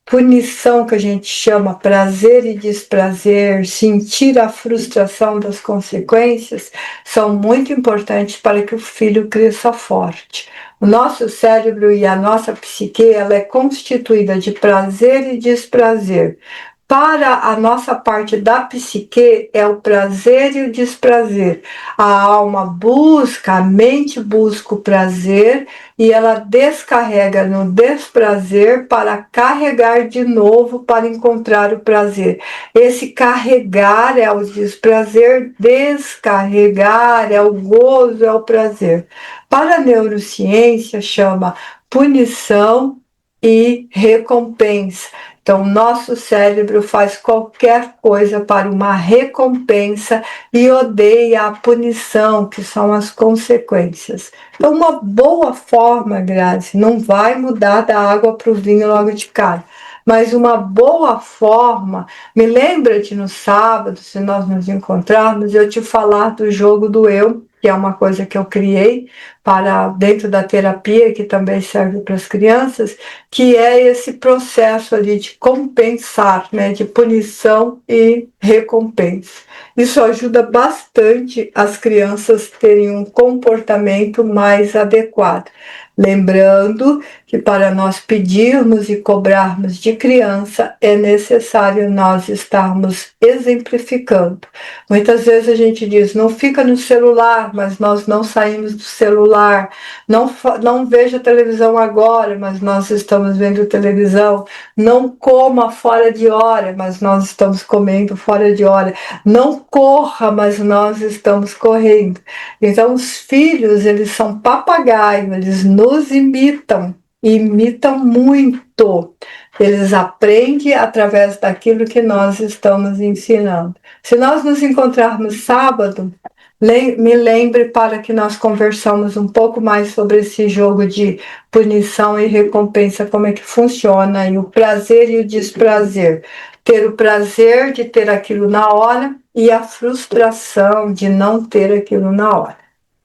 punição que a gente chama prazer e desprazer, sentir a frustração das consequências, são muito importantes para que o filho cresça forte. O nosso cérebro e a nossa psique, ela é constituída de prazer e desprazer. Para a nossa parte da psique, é o prazer e o desprazer. A alma busca, a mente busca o prazer e ela descarrega no desprazer para carregar de novo para encontrar o prazer. Esse carregar é o desprazer, descarregar é o gozo, é o prazer. Para a neurociência, chama punição e recompensa. Então, nosso cérebro faz qualquer coisa para uma recompensa e odeia a punição, que são as consequências. Então, uma boa forma, Grazi, não vai mudar da água para o vinho logo de cara, mas uma boa forma, me lembra de no sábado, se nós nos encontrarmos, eu te falar do jogo do eu, que é uma coisa que eu criei para dentro da terapia, que também serve para as crianças, que é esse processo ali de compensar, né, de punição e recompensa. Isso ajuda bastante as crianças terem um comportamento mais adequado. Lembrando que para nós pedirmos e cobrarmos de criança, é necessário nós estarmos exemplificando. Muitas vezes a gente diz, não fica no celular, mas nós não saímos do celular. Não veja televisão agora, mas nós estamos vendo televisão. Não coma fora de hora, mas nós estamos comendo fora de hora. Não corra, mas nós estamos correndo. Então, os filhos, eles são papagaios, eles nos imitam. imitam muito. Eles aprendem através daquilo que nós estamos ensinando. Se nós nos encontrarmos sábado, me lembre para que nós conversamos um pouco mais sobre esse jogo de punição e recompensa, como é que funciona, e o prazer e o desprazer. Ter o prazer de ter aquilo na hora e a frustração de não ter aquilo na hora,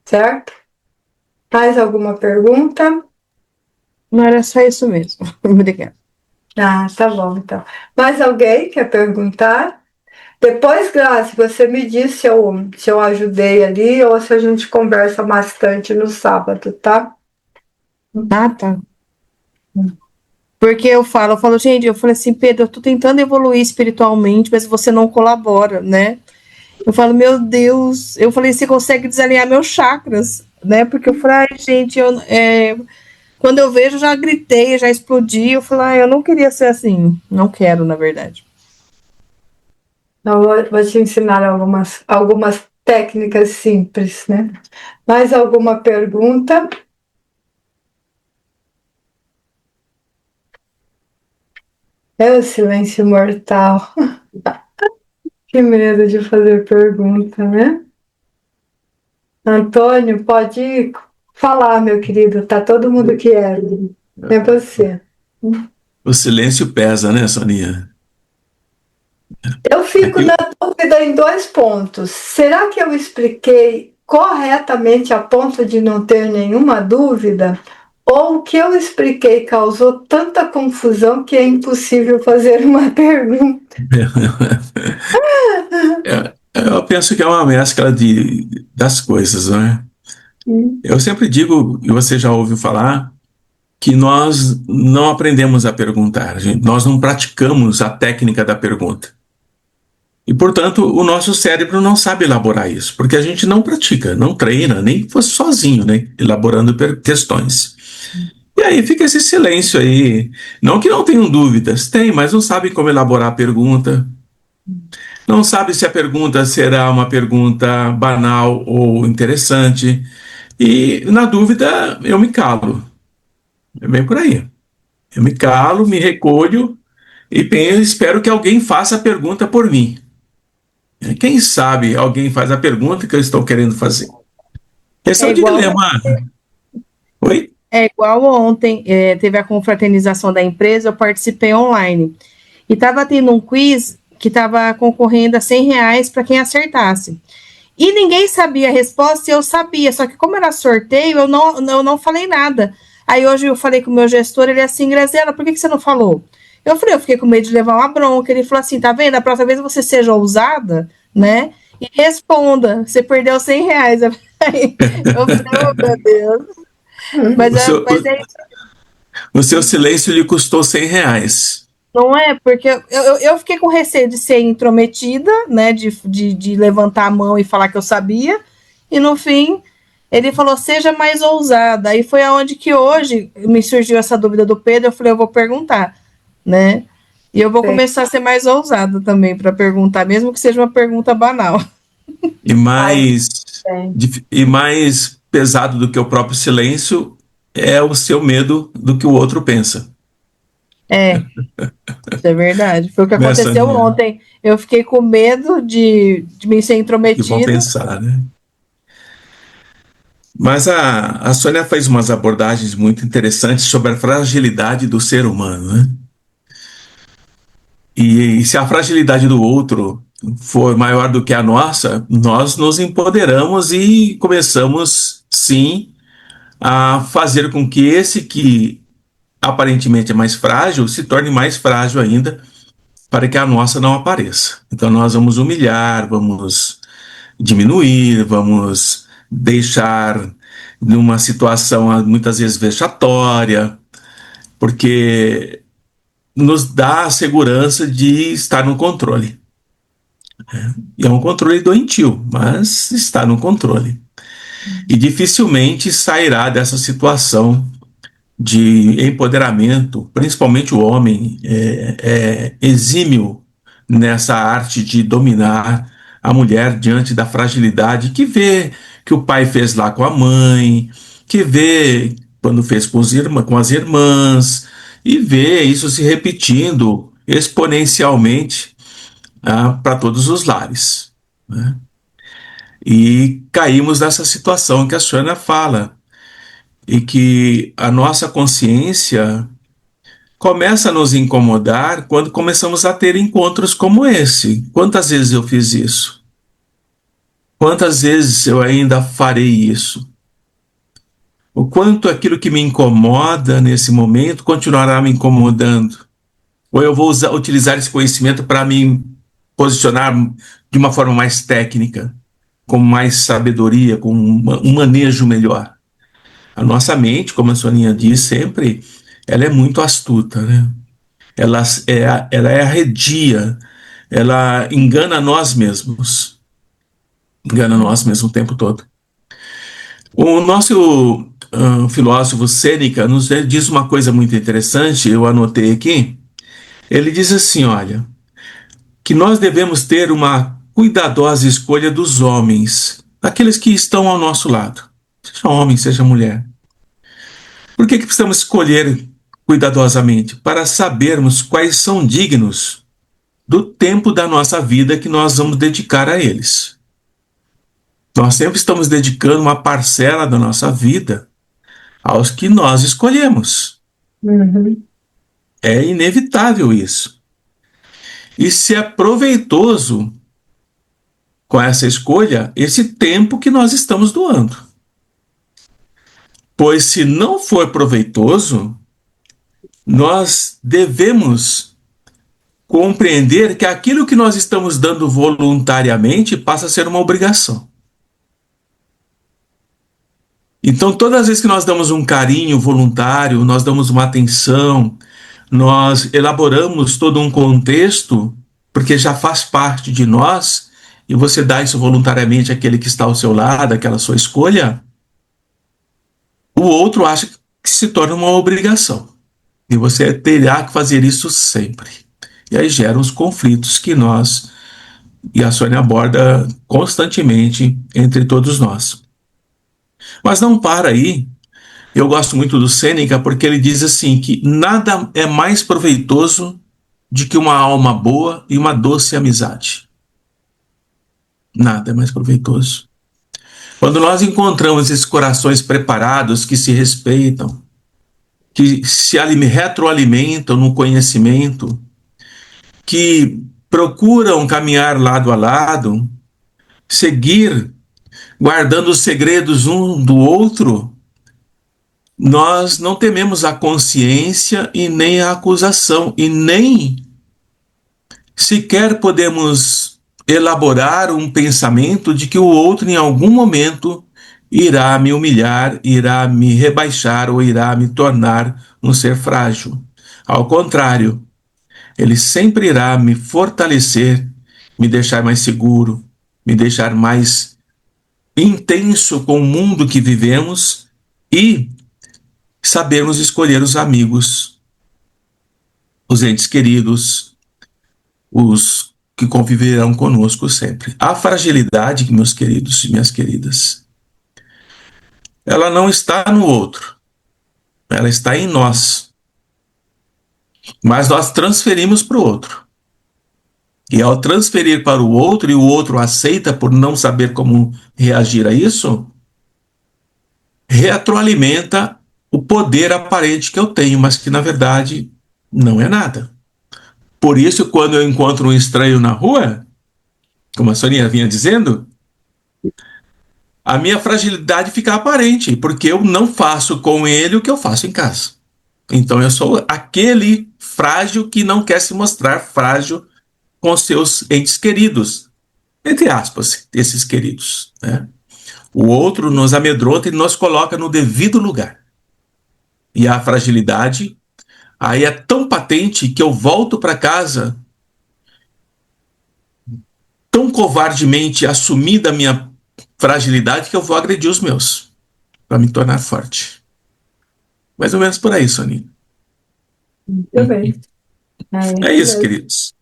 certo? Mais alguma pergunta? Não era só isso mesmo. Obrigada. Ah, tá bom, então. Mais alguém quer perguntar? Depois, Grazi, você me diz se eu ajudei ali ou se a gente conversa bastante no sábado, tá? Ah, tá. Porque eu falo, gente, eu falei assim, Pedro, eu tô tentando evoluir espiritualmente, mas você não colabora, né? Eu falo, meu Deus, eu falei, você consegue desalinhar meus chakras, né? Porque eu falei, ai, gente, quando eu vejo, já gritei, já explodi. Eu falei, eu não queria ser assim. Não quero, na verdade. Eu vou te ensinar algumas técnicas simples, né? Mais alguma pergunta? É o silêncio mortal. Que medo de fazer pergunta, né? Antônio, pode falar, meu querido. Tá todo mundo quieto. É você. O silêncio pesa, né, Soninha? Eu fico Aquilo, na dúvida em 2 pontos. Será que eu expliquei corretamente a ponto de não ter nenhuma dúvida? Ou o que eu expliquei causou tanta confusão que é impossível fazer uma pergunta? eu penso que é uma mescla das coisas, né? Eu sempre digo, e você já ouviu falar, que nós não aprendemos a perguntar, nós não praticamos a técnica da pergunta. E, portanto, o nosso cérebro não sabe elaborar isso, porque a gente não pratica, não treina, nem que fosse sozinho, né? Elaborando questões. E aí fica esse silêncio aí. Não que não tenham dúvidas, tem, mas não sabem como elaborar a pergunta. Não sabe se a pergunta será uma pergunta banal ou interessante. E, na dúvida, eu me calo. É bem por aí. Eu me calo, me recolho e espero que alguém faça a pergunta por mim. Quem sabe alguém faz a pergunta que eu estou querendo fazer. Esse é É o igual, dilema. Oi? é igual ontem, teve a confraternização da empresa, eu participei online. E estava tendo um quiz que estava concorrendo a R$ 100 para quem acertasse. E ninguém sabia a resposta e eu sabia, só que como era sorteio, eu não falei nada. Aí hoje eu falei com o meu gestor, ele é assim, Graziela, por que você não falou? Eu falei, eu fiquei com medo de levar uma bronca. Ele falou assim, tá vendo? A próxima vez você seja ousada, né? E responda, você perdeu R$ 100. Aí eu falei, oh, meu Deus. Mas O é, seu, mas é o seu silêncio lhe custou R$ 100. Não é, porque eu fiquei com receio de ser intrometida, né? De levantar a mão e falar que eu sabia, e no fim ele falou, seja mais ousada. Aí foi aonde que hoje me surgiu essa dúvida do Pedro, eu falei, eu vou perguntar, né? E eu vou Sim. começar a ser mais ousada também para perguntar, mesmo que seja uma pergunta banal. E mais, Sim. e mais pesado do que o próprio silêncio é o seu medo do que o outro pensa. É, isso é verdade. Foi o que Né, aconteceu Soninha? ontem. Eu fiquei com medo de me ser Que vão intrometida. pensar, né? Mas a Sônia fez umas abordagens muito interessantes sobre a fragilidade do ser humano, né? E se a fragilidade do outro for maior do que a nossa, nós nos empoderamos e começamos, sim, a fazer com que esse que aparentemente é mais frágil se torne mais frágil ainda para que a nossa não apareça. Então nós vamos humilhar, vamos diminuir, vamos deixar numa situação muitas vezes vexatória, porque nos dá a segurança de estar no controle. E é um controle doentio, mas está no controle. E dificilmente sairá dessa situação de empoderamento, principalmente o homem é exímio nessa arte de dominar a mulher diante da fragilidade que vê que o pai fez lá com a mãe, que vê quando fez com as irmãs, e vê isso se repetindo exponencialmente para todos os lares, né? E caímos nessa situação que a Sônia fala, e que a nossa consciência começa a nos incomodar quando começamos a ter encontros como esse. Quantas vezes eu fiz isso? Quantas vezes eu ainda farei isso? O quanto aquilo que me incomoda nesse momento continuará me incomodando? Ou eu vou utilizar esse conhecimento para me posicionar de uma forma mais técnica, com mais sabedoria, com um manejo melhor? A nossa mente, como a Soninha diz sempre, ela é muito astuta, né? Ela é arredia, ela engana nós mesmos. Engana nós mesmos o tempo todo. O nosso filósofo Sêneca nos diz uma coisa muito interessante, eu anotei aqui. Ele diz assim, olha, que nós devemos ter uma cuidadosa escolha dos homens, daqueles que estão ao nosso lado, seja homem, seja mulher. Por que precisamos escolher cuidadosamente? Para sabermos quais são dignos do tempo da nossa vida que nós vamos dedicar a eles. Nós sempre estamos dedicando uma parcela da nossa vida aos que nós escolhemos. Uhum. É inevitável isso. E se é proveitoso com essa escolha esse tempo que nós estamos doando. Pois se não for proveitoso, nós devemos compreender que aquilo que nós estamos dando voluntariamente passa a ser uma obrigação. Então, todas as vezes que nós damos um carinho voluntário, nós damos uma atenção, nós elaboramos todo um contexto, porque já faz parte de nós, e você dá isso voluntariamente àquele que está ao seu lado, aquela sua escolha, o outro acha que se torna uma obrigação. E você terá que fazer isso sempre. E aí geram os conflitos que nós e a Sônia aborda constantemente entre todos nós. Mas não para aí. Eu gosto muito do Sêneca porque ele diz assim que nada é mais proveitoso do que uma alma boa e uma doce amizade. Nada é mais proveitoso. Quando nós encontramos esses corações preparados que se respeitam, que se retroalimentam no conhecimento, que procuram caminhar lado a lado, seguir guardando os segredos um do outro, nós não tememos a consciência e nem a acusação, e nem sequer podemos elaborar um pensamento de que o outro em algum momento irá me humilhar, irá me rebaixar ou irá me tornar um ser frágil. Ao contrário, ele sempre irá me fortalecer, me deixar mais seguro, me deixar mais intenso com o mundo que vivemos e sabermos escolher os amigos, os entes queridos, os que conviverão conosco sempre. A fragilidade, meus queridos e minhas queridas, ela não está no outro, ela está em nós. Mas nós transferimos para o outro. E ao transferir para o outro, e o outro aceita por não saber como reagir a isso, retroalimenta o poder aparente que eu tenho, mas que na verdade não é nada. Por isso, quando eu encontro um estranho na rua, como a Soninha vinha dizendo, a minha fragilidade fica aparente, porque eu não faço com ele o que eu faço em casa. Então eu sou aquele frágil que não quer se mostrar frágil com seus entes queridos, entre aspas, esses queridos, né? O outro nos amedronta e nos coloca no devido lugar. E a fragilidade aí é tão patente que eu volto para casa tão covardemente assumida a minha fragilidade que eu vou agredir os meus para me tornar forte. Mais ou menos por aí, Soninha. Muito bem. É isso, queridos.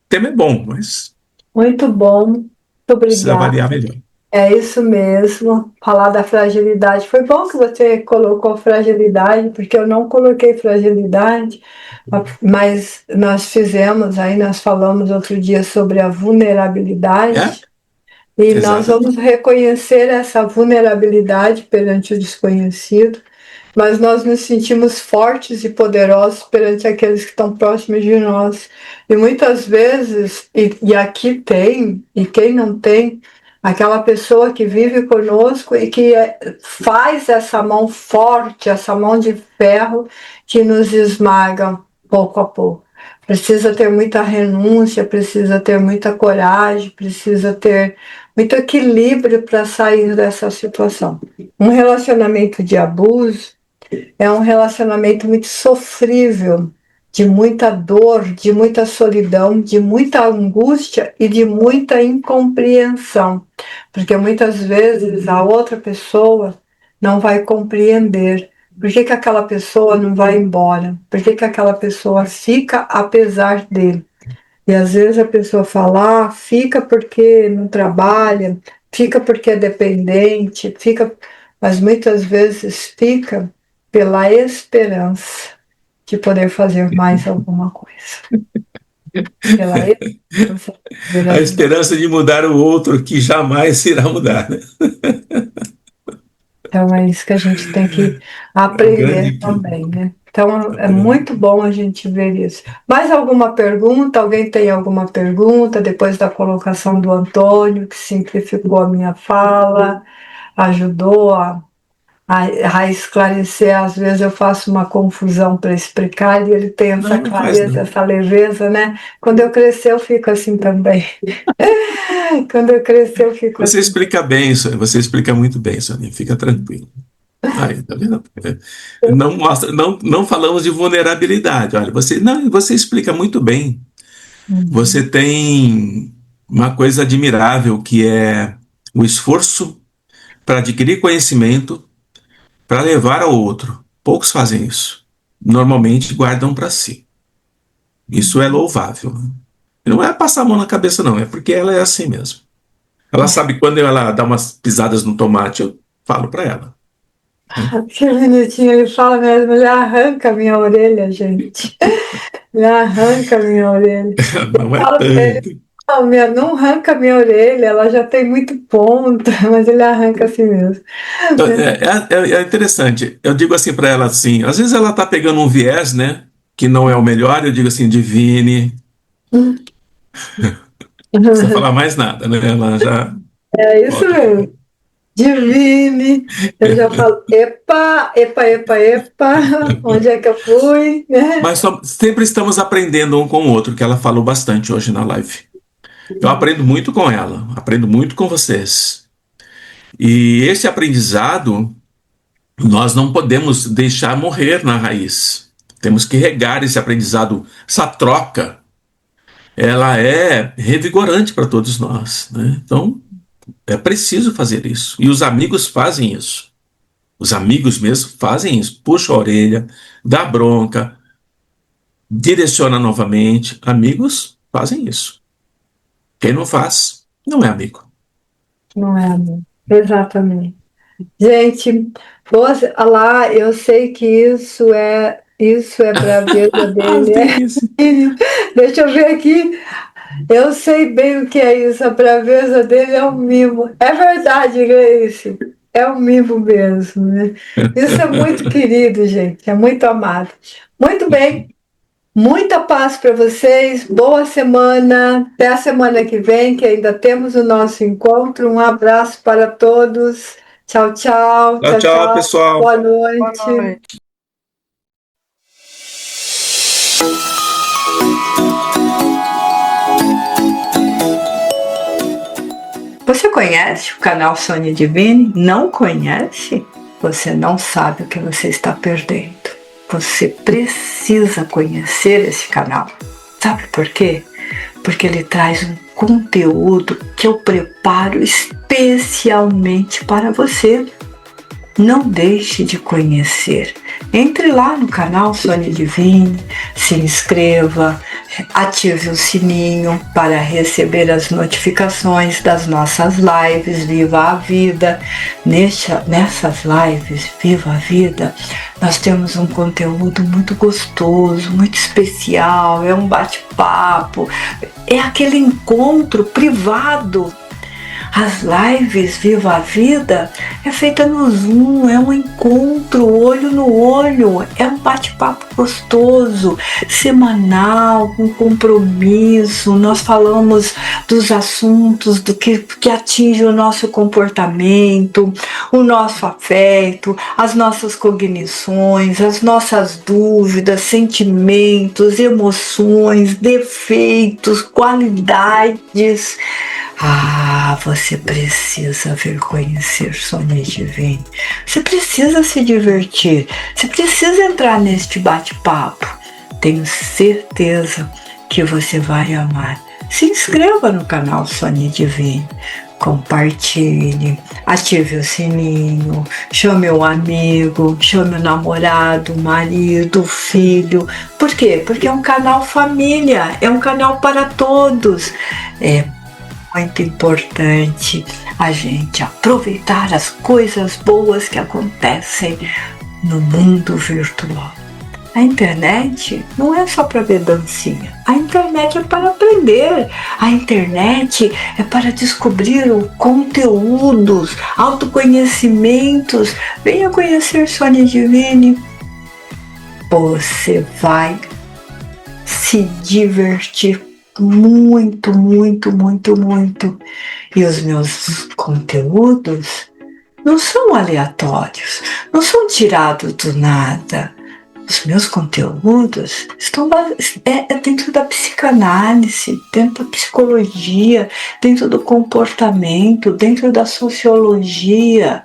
O tema é bom, mas Muito bom. Muito precisa obrigada. avaliar melhor. É isso mesmo, falar da fragilidade. Foi bom que você colocou fragilidade, porque eu não coloquei fragilidade, mas nós falamos outro dia sobre a É, vulnerabilidade, e nós vamos exatamente. reconhecer essa vulnerabilidade perante o desconhecido, mas nós nos sentimos fortes e poderosos perante aqueles que estão próximos de nós. E muitas vezes, e aqui tem, e quem não tem, aquela pessoa que vive conosco e que faz essa mão forte, essa mão de ferro que nos esmaga pouco a pouco. Precisa ter muita renúncia, precisa ter muita coragem, precisa ter muito equilíbrio para sair dessa situação. Um relacionamento de abuso é um relacionamento muito sofrível, de muita dor, de muita solidão, de muita angústia e de muita incompreensão, porque muitas vezes a outra pessoa não vai compreender. Por que aquela pessoa não vai embora? Por que aquela pessoa fica apesar dele? E às vezes a pessoa fala, fica porque não trabalha, fica porque é dependente, fica, mas muitas vezes fica pela esperança de poder fazer mais alguma coisa. Pela esperança de fazer A alguma. esperança de mudar o outro que jamais irá mudar, né? Então é isso que a gente tem que É o grande aprender ponto. também, né? Então É o é grande muito bom a gente ver isso. Mais alguma pergunta? Alguém tem alguma pergunta depois da colocação do Antônio, que simplificou a minha fala, ajudou a esclarecer? Às vezes eu faço uma confusão para explicar e ele tem essa Não, não faz clareza, não. essa leveza, né? Quando eu crescer, eu fico assim também. Quando eu crescer, eu fico Você assim. explica bem, Sônia. Você explica muito bem, Sônia. Fica tranquilo. Aí, tá vendo? Não mostra, não falamos de vulnerabilidade. Olha, você não, você explica muito bem. Você Uhum. tem uma coisa admirável que é o esforço para adquirir conhecimento, para levar ao outro. Poucos fazem isso. Normalmente guardam para si. Isso é louvável. Não é passar a mão na cabeça, não. É porque ela é assim mesmo. Ela sabe quando ela dá umas pisadas no tomate, eu falo para ela. Né? Que minutinho ele fala mesmo, ele arranca a minha orelha, gente. Ele arranca a minha orelha. Não é Fala pra ele, tanto. não, não arranca a minha orelha, ela já tem muito ponto, mas ele arranca assim mesmo. É interessante. Eu digo assim para ela assim, às vezes ela tá pegando um viés, né, que não é o melhor, eu digo assim, divine, não precisa falar mais nada, né? Ela já É isso pode. mesmo. Divine, eu já falo, epa, epa, epa, epa, onde é que eu fui, né? Mas sempre estamos aprendendo um com o outro, que ela falou bastante hoje na live. Eu aprendo muito com ela, aprendo muito com vocês. E esse aprendizado nós não podemos deixar morrer na raiz. Temos que regar esse aprendizado, essa troca. Ela é revigorante para todos nós, né? Então, é preciso fazer isso. E os amigos fazem isso. Os amigos mesmo fazem isso. Puxa a orelha, dá bronca, direciona novamente. Amigos fazem isso. Quem não faz, não é amigo. Não é, amor? Exatamente. Gente, você, ah lá, eu sei que isso é braveza Ah, dele. É. delícia. Deixa eu ver aqui. Eu sei bem o que é isso. A braveza dele é um mimo. É verdade, Gleice. É um mimo mesmo, né? Isso é muito querido, gente. É muito amado. Muito bem. Muita paz para vocês. Boa semana. Até a semana que vem, que ainda temos o nosso encontro. Um abraço para todos. Tchau, tchau. Tchau, Tchau, tchau, tchau. pessoal. Boa Boa noite. noite. Você conhece o canal Sônia Divine? Não conhece? Você não sabe o que você está perdendo. Você precisa conhecer esse canal. Sabe por quê? Porque ele traz um conteúdo que eu preparo especialmente para você. Não deixe de conhecer. Entre lá no canal Sônia Divine, se inscreva, Ative o sininho para receber as notificações das nossas lives Viva a Vida. Nessas lives Viva a Vida, nós temos um conteúdo muito gostoso, muito especial, é um bate-papo, é aquele encontro privado. As lives Viva a Vida é feita no Zoom, é um encontro olho no olho, é um bate-papo gostoso, semanal, com compromisso. Nós falamos dos assuntos do que atinge o nosso comportamento, o nosso afeto, as nossas cognições, as nossas dúvidas, sentimentos, emoções, defeitos, qualidades. Você precisa vir conhecer Sônia Divine. Você precisa se divertir. Você precisa entrar neste bate-papo. Tenho certeza que você vai amar. Se inscreva no canal Sônia Divine. Compartilhe, ative o sininho, chame o amigo, chame o namorado, o marido, o filho. Por quê? Porque é um canal família, é um canal para todos. É muito importante a gente aproveitar as coisas boas que acontecem no mundo virtual. A internet não é só para ver dancinha. A internet é para aprender. A internet é para descobrir conteúdos, autoconhecimentos. Venha conhecer Sônia Divine. Você vai se divertir muito, muito, muito, muito. E os meus conteúdos não são aleatórios, não são tirados do nada. Os meus conteúdos estão dentro da psicanálise, dentro da psicologia, dentro do comportamento, dentro da sociologia.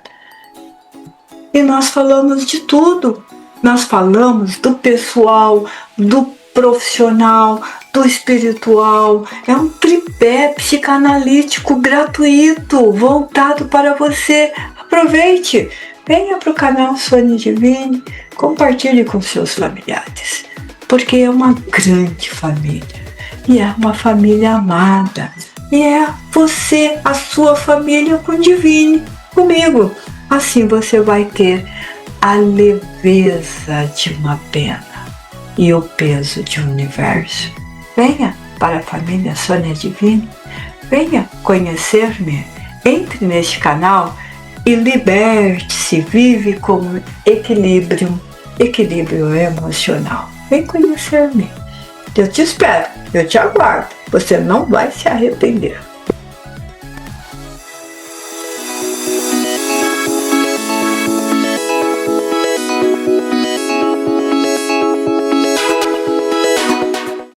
E nós falamos de tudo. Nós falamos do pessoal, do profissional, do espiritual. É um tripé psicanalítico gratuito, voltado para você. Aproveite, venha para o canal Sônia Divine, compartilhe com seus familiares, porque é uma grande família, e é uma família amada, e é você, a sua família com Divine, comigo. Assim você vai ter a leveza de uma pena e o peso de um universo. Venha para a família Sônia Divine, venha conhecer-me, entre neste canal e liberte-se, vive com equilíbrio emocional. Vem conhecer-me. Eu te espero, eu te aguardo, você não vai se arrepender.